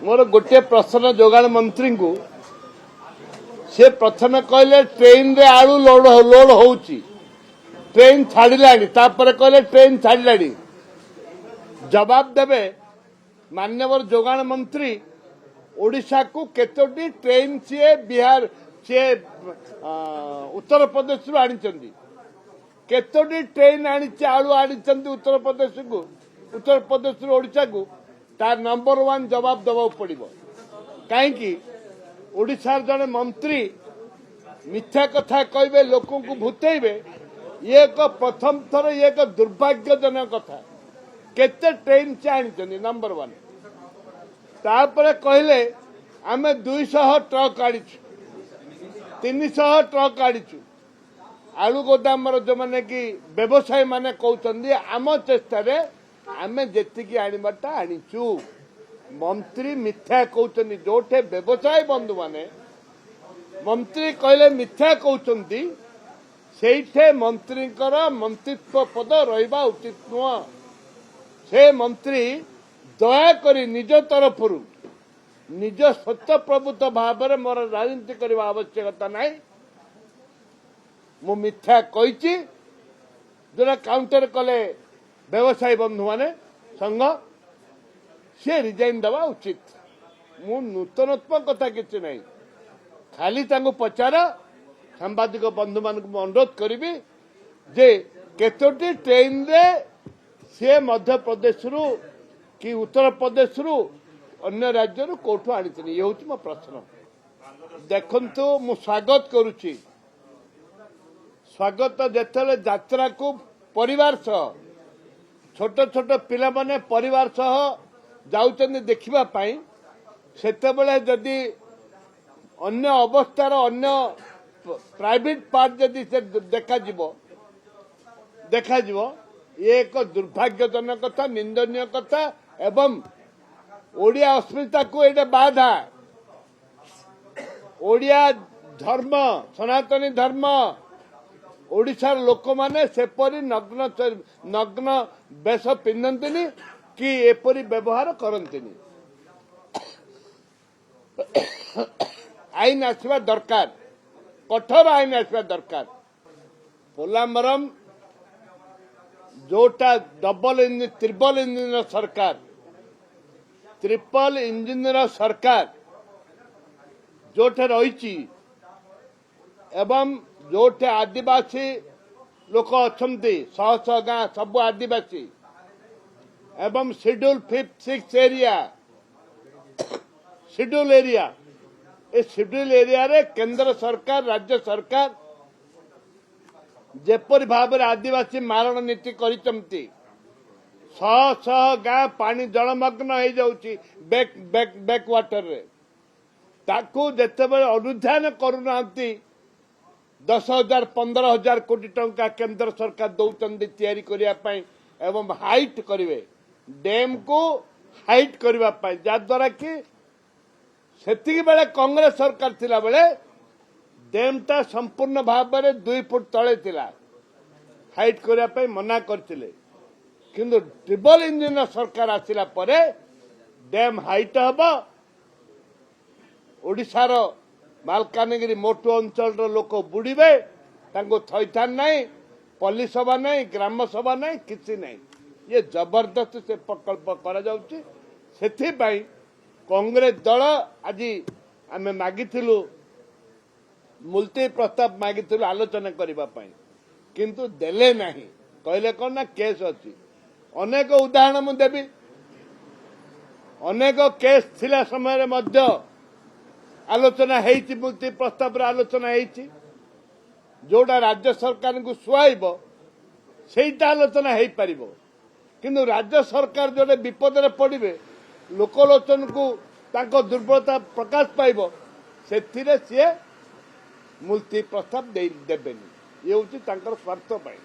मोर गोटे प्रश्न जोगाण मंत्री को से प्रथम कहले ट्रेन रे आलू लोड लोड होउची ट्रेन छाड़िलानी तापर कहले ट्रेन छाड़िलानी जवाब देवे मान्यवर जोगाण मंत्री ओडिशा को केतोटी ट्रेन सी बिहार सी उत्तर प्रदेश रु आनी केतोटी ट्रेन आनी आलू आनी उत्तर प्रदेश रु ओडिशा को तार नंबर 1 जवाब देवा पड़ो कहीं ओडिशा जड़े मंत्री मिथ्या कथा कहे लोक भूतेबे ये एक प्रथम थर ये एक दुर्भाग्यजनक कथा केते ट्रेन से आनी नंबर 1 तापर कहले आम 200 ट्रक आनीचु 300 ट्रक आनीचु आलू गोदाम जो मैंने कि व्यवसायी माने कहते आम चेष्टा आम जी आणवाटा आनीचु मंत्री मिथ्या कहते जोठे व्यवसाय बंधु माने मंत्री कहले मिथ्या कहते से मंत्री मंत्रित्व पद रहा उचित नुह से मंत्री दयाकोरी निज तरफ निज स्वतःप्रभुत्व भाव में मोर राजनीति करने आवश्यकता ना मु मिथ्या कही जोड़ा काउंटर कले व्यवसायी बंधु माने संघ सी रिजाइन देवा उचित मु नूतनत्व कथा किसी ना खाली पचार सांबादिक बंधु मान अनुरोध करी जे केतोटी ट्रेन रे सी मध्य प्रदेश रु कि उत्तर प्रदेश रु अन्य राज्य रु कोठु आनी ये हूँ मो प्रश्न देखंतु मु स्वागत करुच्ची स्वागत जेतले यात्रा को परिवार सह छोट छोट पिला माने परिवार सह जाउचंदी देखिबा पाई सेतेबेले जदि अन्य अवस्थार अन्य प्राइवेट पार्ट जदि से देखा ये एक दुर्भाग्यजनक कथा निंदनीय कथा एवं ओडिया अस्मिता को ये बाधा ओडिया धर्म सनातनी धर्म ओडिशार लोक माने सेपरी नग्न नग्न बेश पिंधंतिनी कि एपरी व्यवहार करंतिनी आईन आसवा दरकार कठोर आईन आसवा दरकार पोलामरम जोटा डबल इंजिन ट्रिपल इंजिन सरकार ट्रिपल इंजिन सरकार जोटे रही एवं जोटे आदिवासी लोक अच्छा शह शह गाँ सब आदिवासी एवं schedule 5, 6 area schedule area A schedule area रे केंद्र सरकार राज्य सरकार जेपरी भाव आदिवासी मारण नीति करिसंती शह शह गाँ पानी जलमग्न हो जाउची बैक वाटर रे ताकू जेतेबेले अनुध्यान करूनांती 10,000 15,000 कोटी टंका केंद्र सरकार दौचंदी तैयारी करिया पई एवं हाइट करिवे डैम को हाइट करिवा पई जा द्वारा कि सेतिकी बेले कांग्रेस सरकार थिला बेले डैमटा संपूर्ण भाव में 2 फुट तले थिला हाइट करिया पई मना करथिले किंतु ट्रिपल इंजिन सरकार आसिला परे डैम हाइट हबो ओडिशार मालकानगिरी मोटू अंचल लोक बुड़े थैथान ना पल्ली सभा ना ग्राम सभा ना किसी ना ये जबरदस्त से प्रकल्प कर कांग्रेस दल आज आम मागिलु मुलतवी प्रस्ताव मागिलु आलोचना करने किंतु देले नहीं कहले कौन ना केस अच्छी अनेक उदाहरण मु देवी अनेक केस थिला समय मध्य आलोचना होती मुलतवी प्रस्ताव आलोचना होती जोड़ा राज्य सरकार को सुहाइब सेटा आलोचना हो पार किंतु राज्य सरकार जोड़े विपद में पड़े लोकलोचन को तांको दुर्बलता प्रकाश पाइब से सी मुलतवी प्रस्ताव देबेनी ये हूँ स्वार्थ पाई।